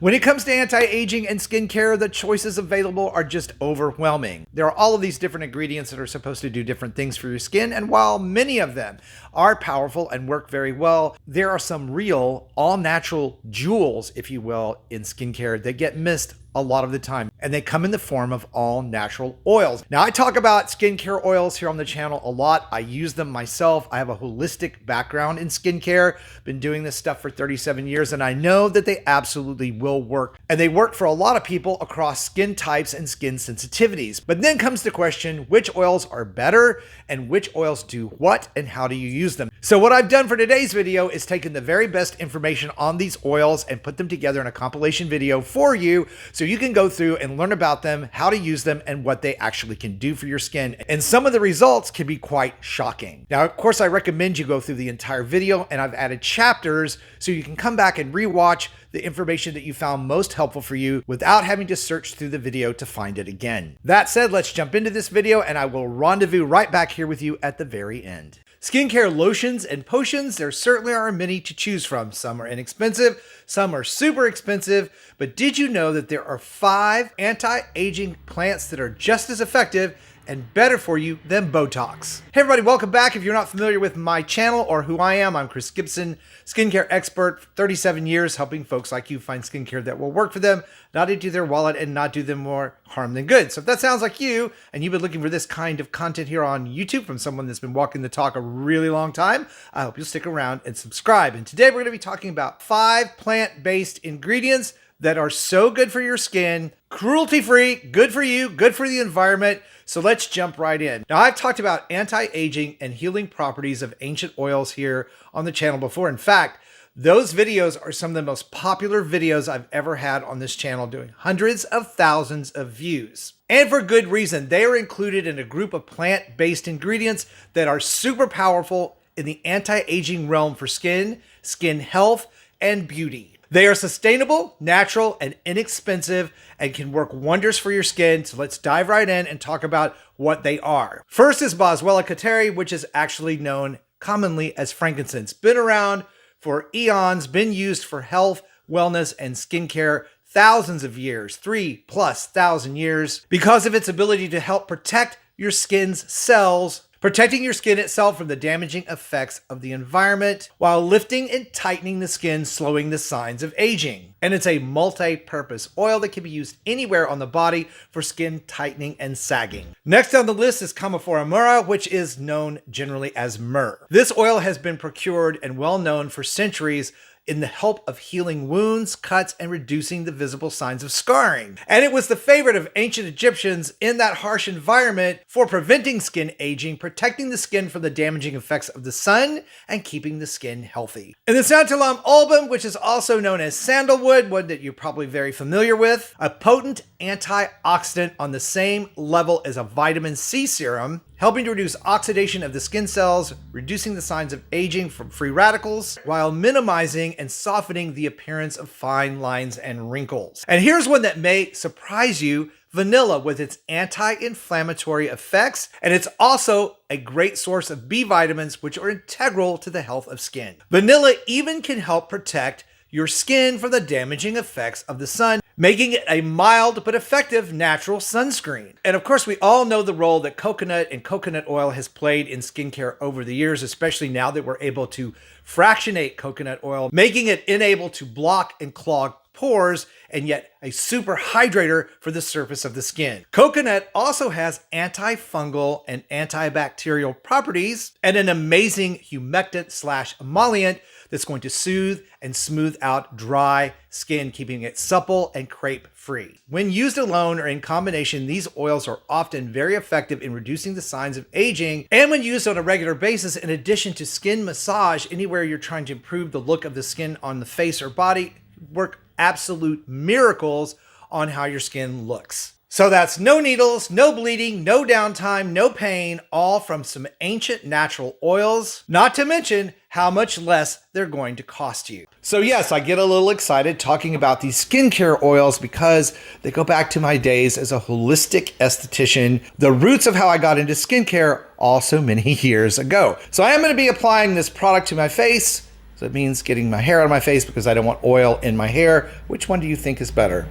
When it comes to anti-aging and skincare, the choices available are just overwhelming. There are all of these different ingredients that are supposed to do different things for your skin, and while many of them are powerful and work very well, there are some real, all-natural jewels, if you will, in skincare that get missed a lot of the time, and they come in the form of all natural oils. Now, I talk about skincare oils here on the channel a lot. I use them myself. I have a holistic background in skincare, been doing this stuff for 37 years, and I know that they absolutely will work. And they work for a lot of people across skin types and skin sensitivities. But then comes the question, which oils are better and which oils do what and how do you use them? So what I've done for today's video is taken the very best information on these oils and put them together in a compilation video for you, so you can go through and learn about them, how to use them, and what they actually can do for your skin. And some of the results can be quite shocking. Now, of course, I recommend you go through the entire video, and I've added chapters so you can come back and rewatch the information that you found most helpful for you without having to search through the video to find it again. That said, let's jump into this video, and I will rendezvous right back here with you at the very end. Skincare lotions and potions, there certainly are many to choose from. Some are inexpensive, some are super expensive, but did you know that there are 5 anti-aging plants that are just as effective and better for you than Botox? Hey everybody, welcome back. If you're not familiar with my channel or who I am, I'm Chris Gibson, skincare expert, 37 years helping folks like you find skincare that will work for them, not into their wallet, and not do them more harm than good. So if that sounds like you, and you've been looking for this kind of content here on YouTube from someone that's been walking the talk a really long time, I hope you'll stick around and subscribe. And today we're going to be talking about 5 plant-based ingredients that are so good for your skin, cruelty-free, good for you, good for the environment. So let's jump right in. Now, I've talked about anti-aging and healing properties of ancient oils here on the channel before. In fact, those videos are some of the most popular videos I've ever had on this channel, doing hundreds of thousands of views. And for good reason. They are included in a group of plant-based ingredients that are super powerful in the anti-aging realm for skin, skin health, and beauty. They are sustainable, natural, and inexpensive, and can work wonders for your skin. So let's dive right in and talk about what they are. First is Boswellia cateri, which is actually known commonly as frankincense. Been around for eons, been used for health, wellness, and skincare thousands of years, 3,000+ years, because of its ability to help protect your skin's cells, protecting your skin itself from the damaging effects of the environment while lifting and tightening the skin, slowing the signs of aging. And it's a multi-purpose oil that can be used anywhere on the body for skin tightening and sagging. Next on the list is Commiphora myrrha, which is known generally as myrrh. This oil has been procured and well known for centuries in the help of healing wounds, cuts, and reducing the visible signs of scarring. And it was the favorite of ancient Egyptians in that harsh environment for preventing skin aging, protecting the skin from the damaging effects of the sun, and keeping the skin healthy. And the Santalum album, which is also known as sandalwood, one that you're probably very familiar with, a potent antioxidant on the same level as a vitamin C serum, helping to reduce oxidation of the skin cells, reducing the signs of aging from free radicals, while minimizing and softening the appearance of fine lines and wrinkles. And here's one that may surprise you: vanilla, with its anti-inflammatory effects, and it's also a great source of B vitamins, which are integral to the health of skin. Vanilla even can help protect your skin from the damaging effects of the sun, making it a mild but effective natural sunscreen. And of course, we all know the role that coconut and coconut oil has played in skincare over the years, especially now that we're able to fractionate coconut oil, making it unable to block and clog pores, and yet a super hydrator for the surface of the skin. Coconut also has antifungal and antibacterial properties and an amazing humectant/emollient that's going to soothe and smooth out dry skin, keeping it supple and crepe-free. When used alone or in combination, these oils are often very effective in reducing the signs of aging, and when used on a regular basis, in addition to skin massage, anywhere you're trying to improve the look of the skin on the face or body, work absolute miracles on how your skin looks. So that's no needles, no bleeding, no downtime, no pain, all from some ancient natural oils, not to mention how much less they're going to cost you. So yes, I get a little excited talking about these skincare oils because they go back to my days as a holistic esthetician, the roots of how I got into skincare all so many years ago. So I am going to be applying this product to my face, So it means getting my hair out of my face because I don't want oil in my hair. Which one do you think is better?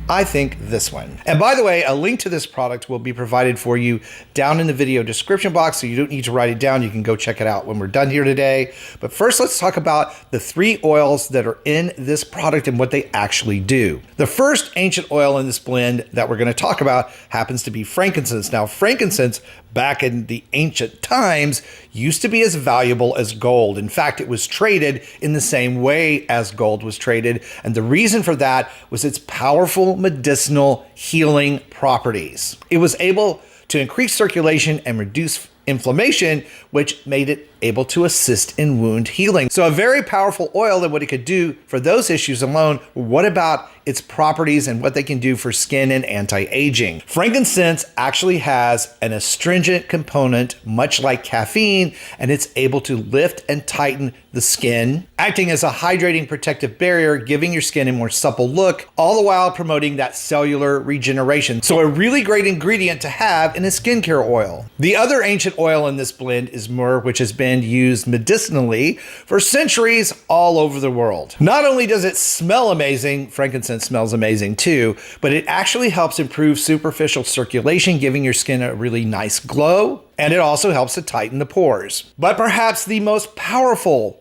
I think this one. And by the way, a link to this product will be provided for you down in the video description box, so you don't need to write it down. You can go check it out when we're done here today. But first, let's talk about the 3 oils that are in this product and what they actually do. The first ancient oil in this blend that we're going to talk about happens to be frankincense. Now, frankincense back in the ancient times used to be as valuable as gold. In fact, it was traded in the same way as gold was traded. And the reason for that was its powerful medicinal healing properties. It was able to increase circulation and reduce inflammation, which made it able to assist in wound healing. So a very powerful oil, and what it could do for those issues alone. What about its properties and what they can do for skin and anti-aging? Frankincense actually has an astringent component, much like caffeine, and it's able to lift and tighten the skin, acting as a hydrating protective barrier, giving your skin a more supple look, all the while promoting that cellular regeneration. So a really great ingredient to have in a skincare oil. The other ancient oil in this blend is myrrh, which has been used medicinally for centuries all over the world. Not only does it smell amazing, frankincense smells amazing too, but it actually helps improve superficial circulation, giving your skin a really nice glow, and it also helps to tighten the pores. But perhaps the most powerful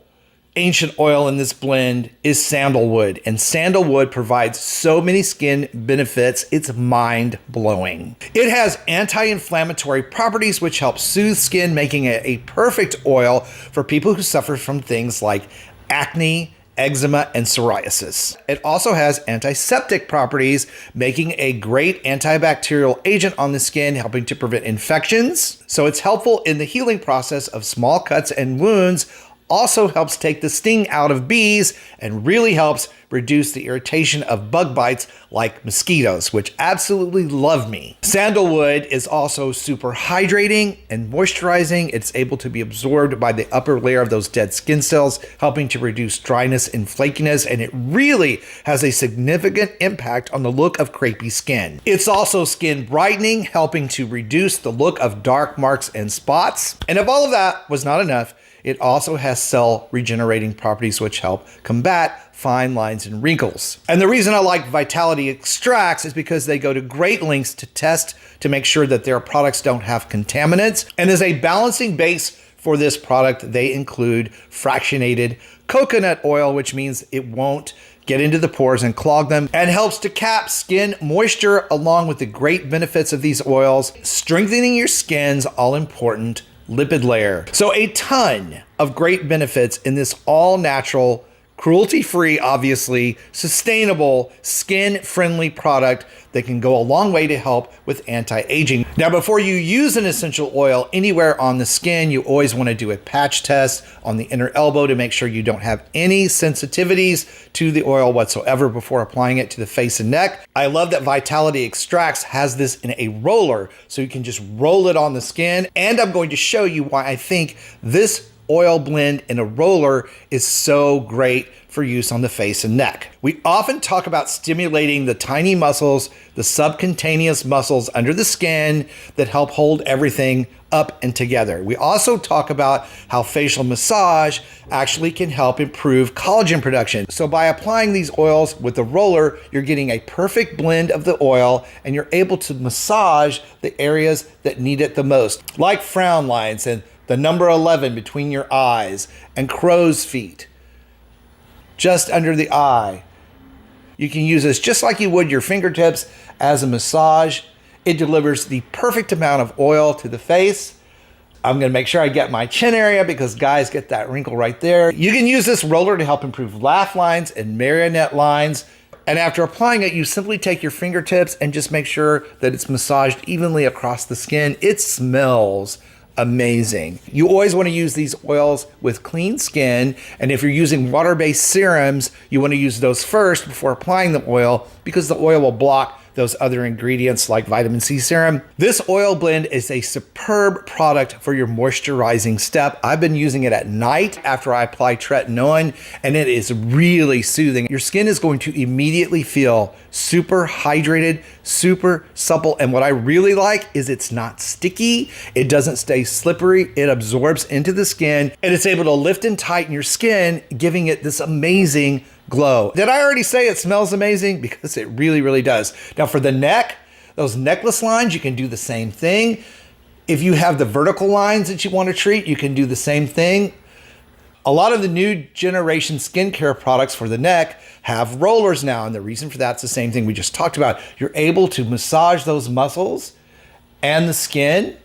ancient oil in this blend is sandalwood, and sandalwood provides so many skin benefits, it's mind-blowing. It has anti-inflammatory properties which help soothe skin, making it a perfect oil for people who suffer from things like acne, eczema, and psoriasis. It also has antiseptic properties, making a great antibacterial agent on the skin, helping to prevent infections. So it's helpful in the healing process of small cuts and wounds, also helps take the sting out of bees, and really helps reduce the irritation of bug bites like mosquitoes, which absolutely love me. Sandalwood is also super hydrating and moisturizing. It's able to be absorbed by the upper layer of those dead skin cells, helping to reduce dryness and flakiness, and it really has a significant impact on the look of crepey skin. It's also skin brightening, helping to reduce the look of dark marks and spots. And if all of that was not enough, it also has cell regenerating properties which help combat fine lines and wrinkles. And the reason I like Vitality Extracts is because they go to great lengths to test to make sure that their products don't have contaminants. And as a balancing base for this product, they include fractionated coconut oil, which means it won't get into the pores and clog them, and helps to cap skin moisture, along with the great benefits of these oils, strengthening your skin's all-important lipid layer. So a ton of great benefits in this all-natural, cruelty-free, obviously, sustainable, skin-friendly product that can go a long way to help with anti-aging. Now, before you use an essential oil anywhere on the skin, you always want to do a patch test on the inner elbow to make sure you don't have any sensitivities to the oil whatsoever before applying it to the face and neck. I love that Vitality Extracts has this in a roller, so you can just roll it on the skin. And I'm going to show you why I think this oil blend in a roller is so great for use on the face and neck. We often talk about stimulating the tiny muscles, the subcutaneous muscles under the skin that help hold everything up and together. We also talk about how facial massage actually can help improve collagen production. So by applying these oils with the roller, you're getting a perfect blend of the oil, and you're able to massage the areas that need it the most, like frown lines and the number 11 between your eyes, and crow's feet just under the eye. You can use this just like you would your fingertips as a massage. It delivers the perfect amount of oil to the face. I'm gonna make sure I get my chin area because guys get that wrinkle right there. You can use this roller to help improve laugh lines and marionette lines. And after applying it, you simply take your fingertips and just make sure that it's massaged evenly across the skin. It smells amazing. You always want to use these oils with clean skin, and if you're using water-based serums, you want to use those first before applying the oil, because the oil will block those other ingredients like vitamin C serum. This oil blend is a superb product for your moisturizing step. I've been using it at night after I apply tretinoin, and it is really soothing. Your skin is going to immediately feel super hydrated, super supple, and what I really like is it's not sticky, it doesn't stay slippery, it absorbs into the skin, and it's able to lift and tighten your skin, giving it this amazing glow. Did I already say it smells amazing? Because it really, really does. Now for the neck, those necklace lines, you can do the same thing. If you have the vertical lines that you want to treat, you can do the same thing. A lot of the new generation skincare products for the neck have rollers now, and the reason for that's the same thing we just talked about. You're able to massage those muscles and the skin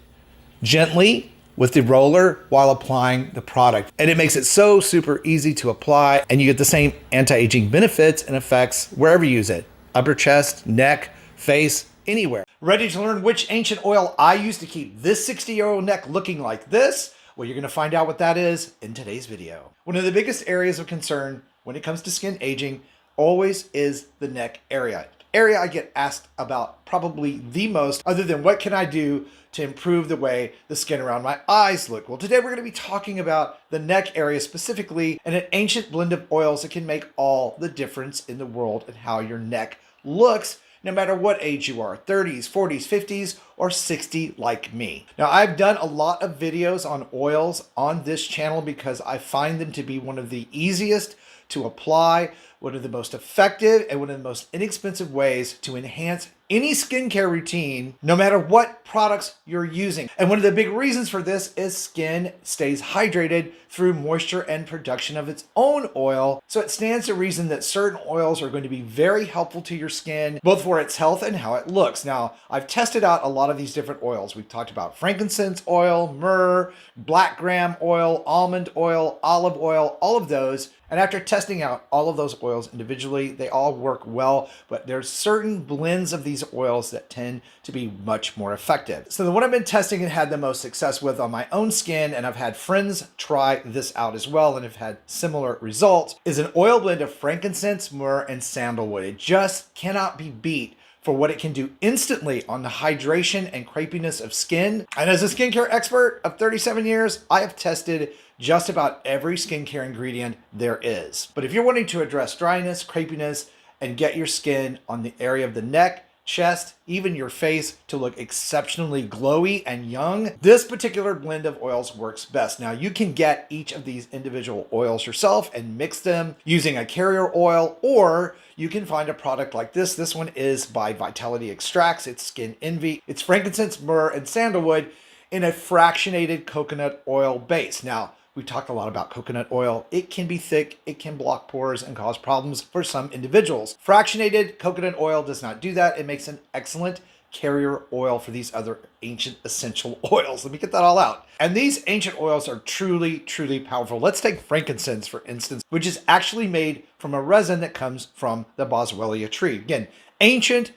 gently with the roller while applying the product. And it makes it so super easy to apply, and you get the same anti-aging benefits and effects wherever you use it. Upper chest, neck, face, anywhere. Ready to learn which ancient oil I use to keep this 60-year-old neck looking like this? Well, you're gonna find out what that is in today's video. One of the biggest areas of concern when it comes to skin aging always is the neck area. Area I get asked about probably the most, other than what can I do to improve the way the skin around my eyes look. Well, today we're gonna be talking about the neck area specifically and an ancient blend of oils that can make all the difference in the world and how your neck looks, no matter what age you are, 30s, 40s, 50s, or 60 like me. Now, I've done a lot of videos on oils on this channel because I find them to be one of the easiest to apply, one of the most effective, and one of the most inexpensive ways to enhance any skincare routine, no matter what products you're using. And one of the big reasons for this is skin stays hydrated through moisture and production of its own oil. So it stands to reason that certain oils are going to be very helpful to your skin, both for its health and how it looks. Now, I've tested out a lot of these different oils. We've talked about frankincense oil, myrrh, black gram oil, almond oil, olive oil, all of those. And after testing out all of those oils individually, they all work well, but there's certain blends of these oils that tend to be much more effective. So the one I've been testing and had the most success with on my own skin, and I've had friends try this out as well and have had similar results, is an oil blend of frankincense, myrrh, and sandalwood. It just cannot be beat for what it can do instantly on the hydration and crepiness of skin. And as a skincare expert of 37 years, I have tested just about every skincare ingredient there is. But if you're wanting to address dryness, crepiness, and get your skin on the area of the neck, chest, even your face to look exceptionally glowy and young, this particular blend of oils works best. Now, you can get each of these individual oils yourself and mix them using a carrier oil, or you can find a product like this. This one is by Vitality Extracts. It's Skin Envy. It's frankincense, myrrh, and sandalwood in a fractionated coconut oil base. Now, we talked a lot about coconut oil. It can be thick, it can block pores and cause problems for some individuals. Fractionated coconut oil does not do that. It makes an excellent carrier oil for these other ancient essential oils. Let me get that all out. And these ancient oils are truly, truly powerful. Let's take frankincense, for instance, which is actually made from a resin that comes from the boswellia tree. Again, ancient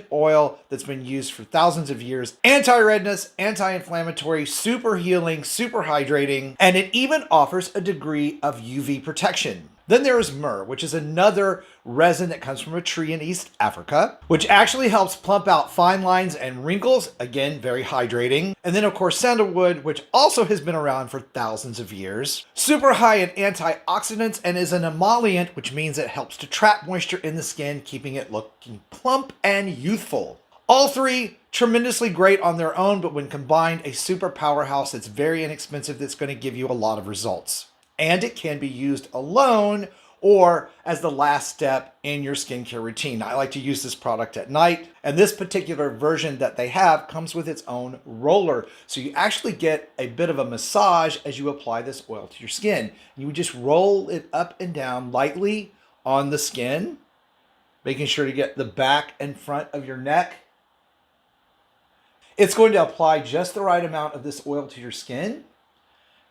oil that's been used for thousands of years. Anti-redness, anti-inflammatory, super healing, super hydrating, and it even offers a degree of UV protection. Then there is myrrh, which is another resin that comes from a tree in East Africa, which actually helps plump out fine lines and wrinkles. Again, very hydrating. And then of course, sandalwood, which also has been around for thousands of years. Super high in antioxidants and is an emollient, which means it helps to trap moisture in the skin, keeping it looking plump and youthful. All three tremendously great on their own, but when combined, a super powerhouse that's very inexpensive that's going to give you a lot of results. And it can be used alone or as the last step in your skincare routine. I like to use this product at night, and this particular version that they have comes with its own roller. So you actually get a bit of a massage as you apply this oil to your skin. You would just roll it up and down lightly on the skin, making sure to get the back and front of your neck. It's going to apply just the right amount of this oil to your skin,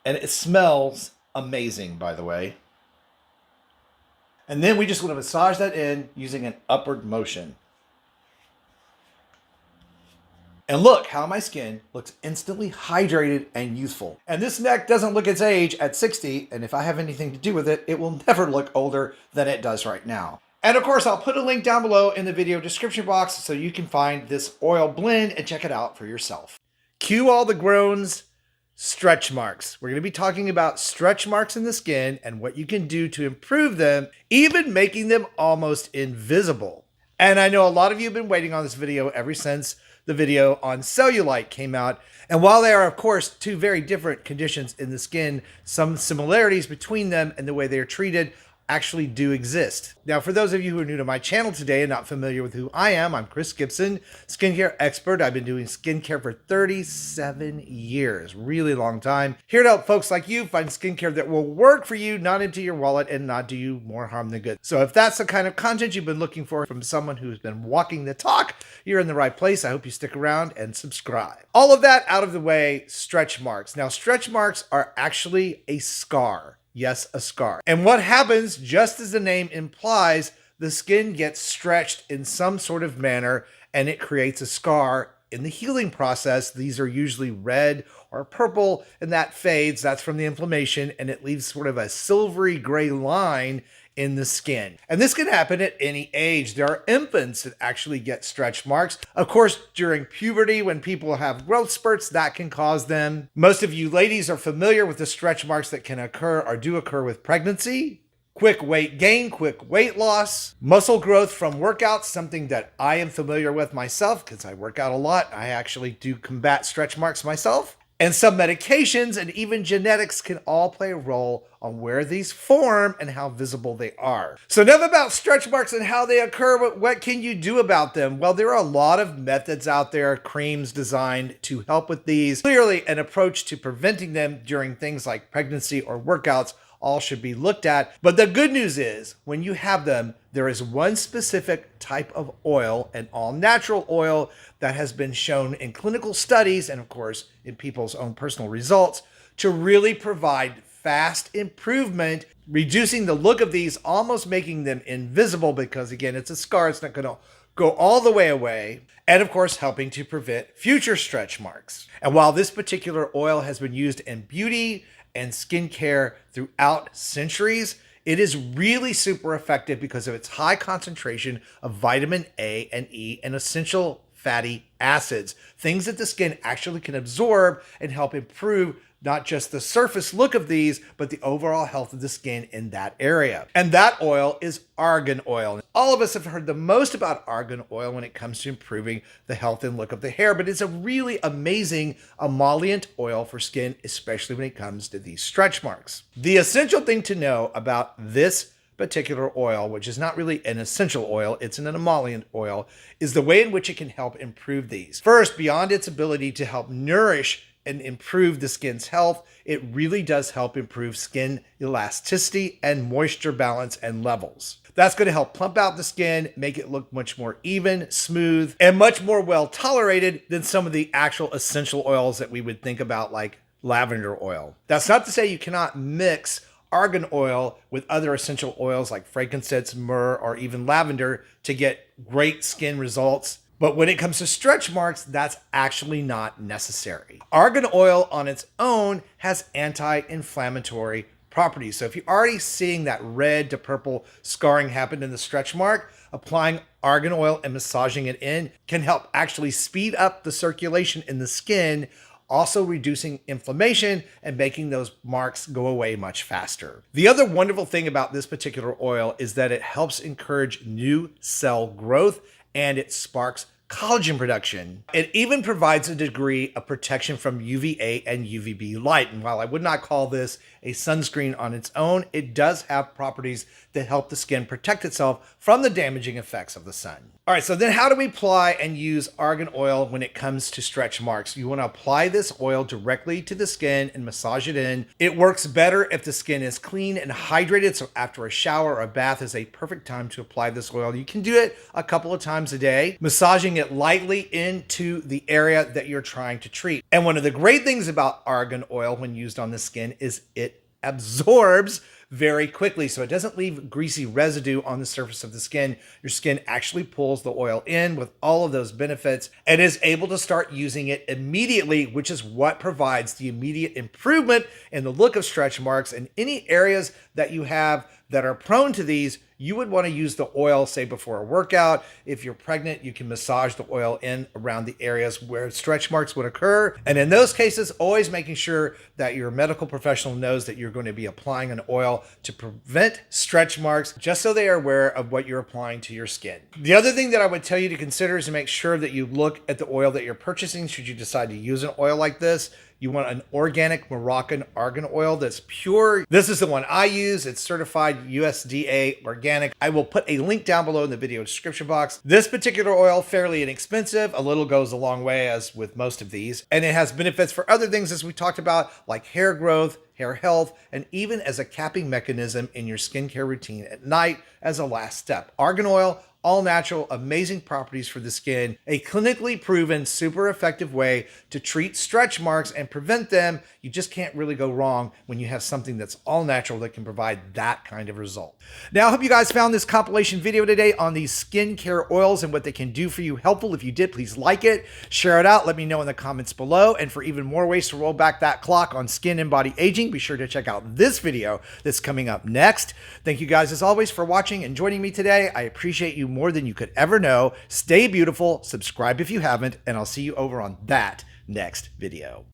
and it smells amazing, by the way. And then we just want to massage that in using an upward motion. And look how my skin looks instantly hydrated and youthful. And this neck doesn't look its age at 60, and if I have anything to do with it, it will never look older than it does right now. And of course, I'll put a link down below in the video description box so you can find this oil blend and check it out for yourself. Cue all the groans, stretch marks. We're going to be talking about stretch marks in the skin and what you can do to improve them, even making them almost invisible. And I know a lot of you have been waiting on this video ever since the video on cellulite came out. And while they are, of course, two very different conditions in the skin, some similarities between them and the way they are treated actually do exist. Now, for those of you who are new to my channel today and not familiar with who I am, I'm Chris Gibson, skincare expert. I've been doing skincare for 37 years, really long time. Here to help folks like you find skincare that will work for you, not empty your wallet and not do you more harm than good. So if that's the kind of content you've been looking for from someone who's been walking the talk, you're in the right place. I hope you stick around and subscribe. All of that out of the way, stretch marks. Now, stretch marks are actually a scar. Yes, a scar. And what happens, just as the name implies, the skin gets stretched in some sort of manner and it creates a scar. In the healing process, these are usually red or purple, and that fades. That's from the inflammation, and it leaves sort of a silvery gray line in the skin. And this can happen at any age. There are infants that actually get stretch marks. Of course, during puberty, when people have growth spurts, that can cause them. Most of you ladies are familiar with the stretch marks that can occur or do occur with pregnancy. Quick weight gain, quick weight loss, muscle growth from workouts, something that I am familiar with myself because I work out a lot. I actually do combat stretch marks myself. And some medications and even genetics can all play a role on where these form and how visible they are. So enough about stretch marks and how they occur, but what can you do about them? Well, there are a lot of methods out there, creams designed to help with these. Clearly, an approach to preventing them during things like pregnancy or workouts all should be looked at. But the good news is when you have them, there is one specific type of oil, an all-natural oil that has been shown in clinical studies and of course in people's own personal results to really provide fast improvement, reducing the look of these, almost making them invisible because again, it's a scar, it's not going to go all the way away, and of course helping to prevent future stretch marks. And while this particular oil has been used in beauty and skincare throughout centuries, it is really super effective because of its high concentration of vitamin A and E and essential fatty acids, things that the skin actually can absorb and help improve not just the surface look of these, but the overall health of the skin in that area. And that oil is argan oil. All of us have heard the most about argan oil when it comes to improving the health and look of the hair, but it's a really amazing emollient oil for skin, especially when it comes to these stretch marks. The essential thing to know about this particular oil, which is not really an essential oil, it's an emollient oil, is the way in which it can help improve these. First, beyond its ability to help nourish and improve the skin's health, it really does help improve skin elasticity and moisture balance and levels. That's going to help plump out the skin, make it look much more even, smooth, and much more well tolerated than some of the actual essential oils that we would think about like lavender oil. That's not to say you cannot mix argan oil with other essential oils like frankincense, myrrh, or even lavender to get great skin results. But when it comes to stretch marks, that's actually not necessary. Argan oil on its own has anti-inflammatory properties. So if you're already seeing that red to purple scarring happen in the stretch mark, applying argan oil and massaging it in can help actually speed up the circulation in the skin, also reducing inflammation and making those marks go away much faster. The other wonderful thing about this particular oil is that it helps encourage new cell growth and it sparks collagen production. It even provides a degree of protection from UVA and UVB light. And while I would not call this a sunscreen on its own, it does have properties that help the skin protect itself from the damaging effects of the sun. All right, so then how do we apply and use argan oil when it comes to stretch marks? You want to apply this oil directly to the skin and massage it in. It works better if the skin is clean and hydrated, so after a shower or a bath is a perfect time to apply this oil. You can do it a couple of times a day, massaging it lightly into the area that you're trying to treat. And one of the great things about argan oil when used on the skin is it absorbs very quickly, so it doesn't leave greasy residue on the surface of the skin. Your skin actually pulls the oil in with all of those benefits and is able to start using it immediately, which is what provides the immediate improvement in the look of stretch marks. And any areas that you have that are prone to these, you would want to use the oil, say, before a workout. If you're pregnant, you can massage the oil in around the areas where stretch marks would occur. And in those cases, always making sure that your medical professional knows that you're going to be applying an oil to prevent stretch marks, just so they are aware of what you're applying to your skin. The other thing that I would tell you to consider is to make sure that you look at the oil that you're purchasing should you decide to use an oil like this. You want an organic Moroccan argan oil that's pure. This is the one I use. It's certified USDA organic. I will put a link down below in the video description box. This particular oil, fairly inexpensive. A little goes a long way, as with most of these. And it has benefits for other things, as we talked about, like hair growth, hair health, and even as a capping mechanism in your skincare routine at night as a last step. Argan oil, all natural, amazing properties for the skin, a clinically proven, super effective way to treat stretch marks and prevent them. You just can't really go wrong when you have something that's all natural that can provide that kind of result. Now, I hope you guys found this compilation video today on these skincare oils and what they can do for you helpful. If you did, please like it, share it out, let me know in the comments below. And for even more ways to roll back that clock on skin and body aging, be sure to check out this video that's coming up next. Thank you guys, as always, for watching and joining me today. I appreciate you more than you could ever know. Stay beautiful, subscribe if you haven't, and I'll see you over on that next video.